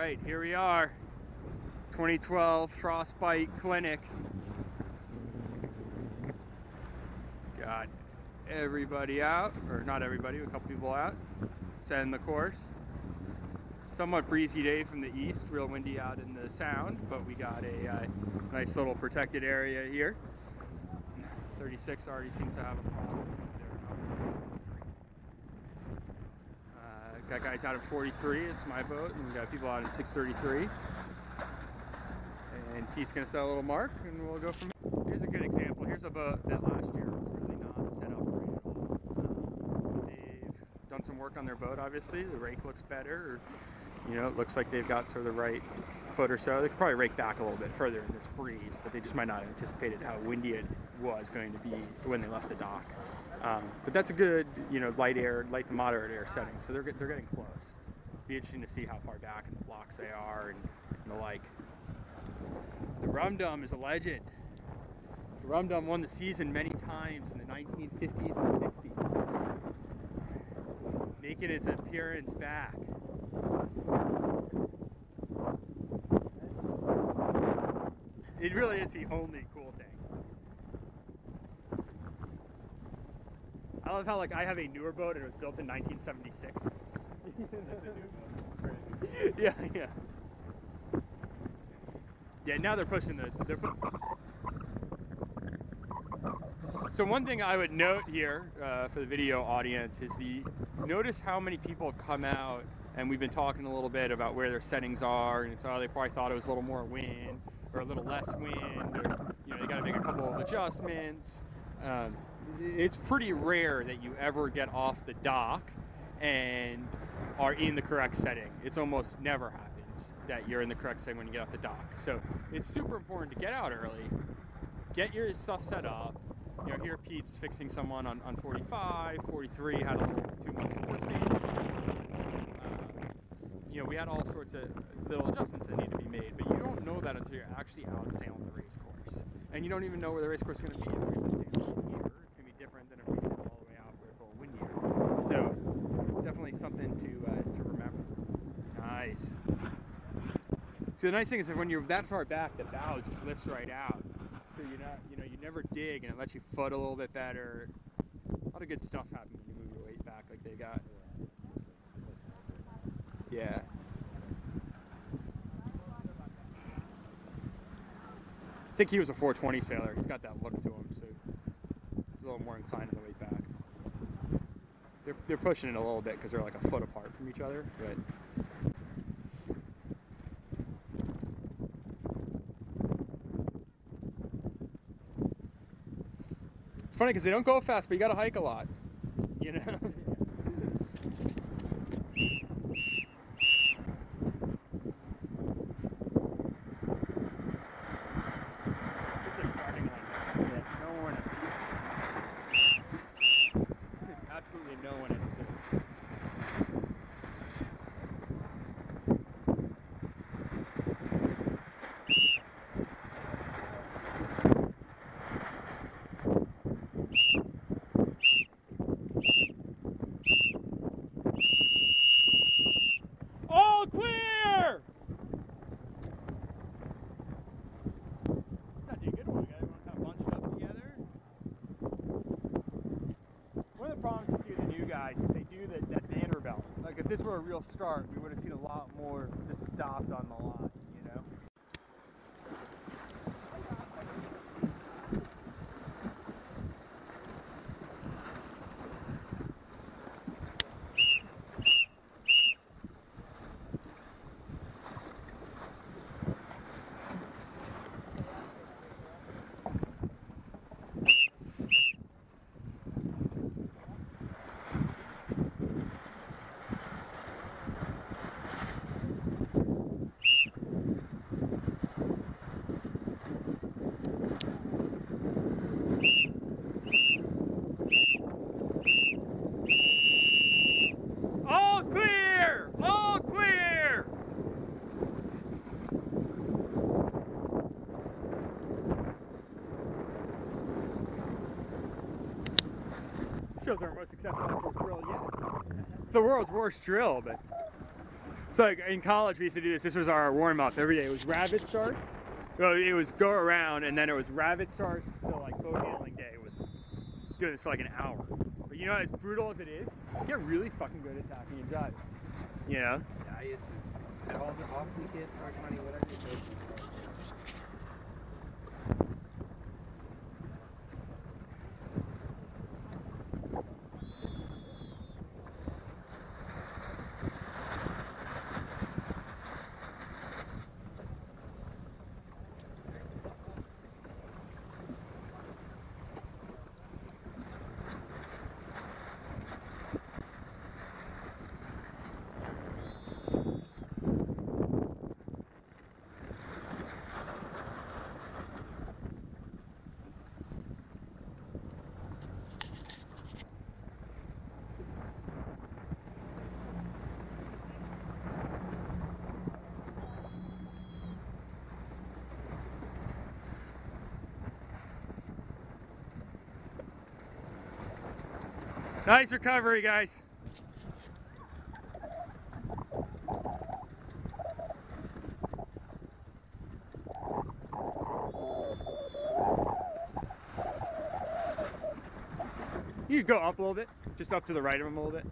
right, here we are. 2012 Frostbite Clinic. Got everybody out, or not everybody, a couple people out, setting the course. Somewhat breezy day from the east, real windy out in the sound, but we got a nice little protected area here. 36 already seems to have a problem. Got guys out at 43, it's my boat, and we got people out at 633. And Pete's gonna set a little mark, and we'll go from here. Here's a good example. Here's a boat that last year was really not set up right at all. They've done some work on their boat, obviously. The rake looks better, or, you know, it looks like they've got sort of the right foot or so. They could probably rake back a little bit further in this breeze, but they just might not have anticipated how windy it was going to be when they left the dock. But that's a good, you know, light to moderate air setting, so they're getting close. Be interesting to see how far back in the blocks they are and the like. The Rum Dum is a legend. The Rum Dum won the season many times in the 1950s and 60s, making its appearance back. It really is the only cool thing. I love how, like, I have a newer boat and it was built in 1976. Yeah. Yeah, now they're pushing So one thing I would note here for the video audience is notice how many people come out, and we've been talking a little bit about where their settings are, and so they probably thought it was a little more wind or a little less wind, or, you know, you got to make a couple of adjustments. It's pretty rare that you ever get off the dock and are in the correct setting. It's almost never happens that you're in the correct setting when you get off the dock. So it's super important to get out early, get your stuff set up. You know, here Pete's fixing someone on 45, 43 had a little too much forestation. You know, we had all sorts of little adjustments that need to be made, but you don't know that until you're actually out sailing the race course. And you don't even know where the race course is going to be. If you're sailing here, it's going to be different than if we sail all the way out where it's a little windier. So definitely something to remember. Nice. See, the nice thing is that when you're that far back, the bow just lifts right out. So you're not, you know, you never dig, and it lets you foot a little bit better. A lot of good stuff happens when you move your weight back like they got. Yeah. I think he was a 420 sailor. He's got that look to him, so he's a little more inclined on the way back. They're pushing it a little bit because they're like a foot apart from each other, but. It's funny because they don't go fast, but you gotta hike a lot, you know? Absolutely no one. All clear! Not doing good. We got everyone kind of bunched up together. One of the problems you see with the new guys is they do that banner belt. Like, if this were a real start, we would have seen a lot more just stopped on the line, you know? Shows our most successful outdoor drill yet. It's the world's worst drill, but So like in college we used to do this. This was our warm up every day. It was rabbit starts. So it was go around, and then it was rabbit starts till like boat handling day. It was doing this for like an hour. But you know, as brutal as it is, you get really fucking good at tacking and driving. You know? Yeah, I used to have all the off weekend, park money, whatever it is. Nice recovery, guys. You could go up a little bit, just up to the right of him a little bit.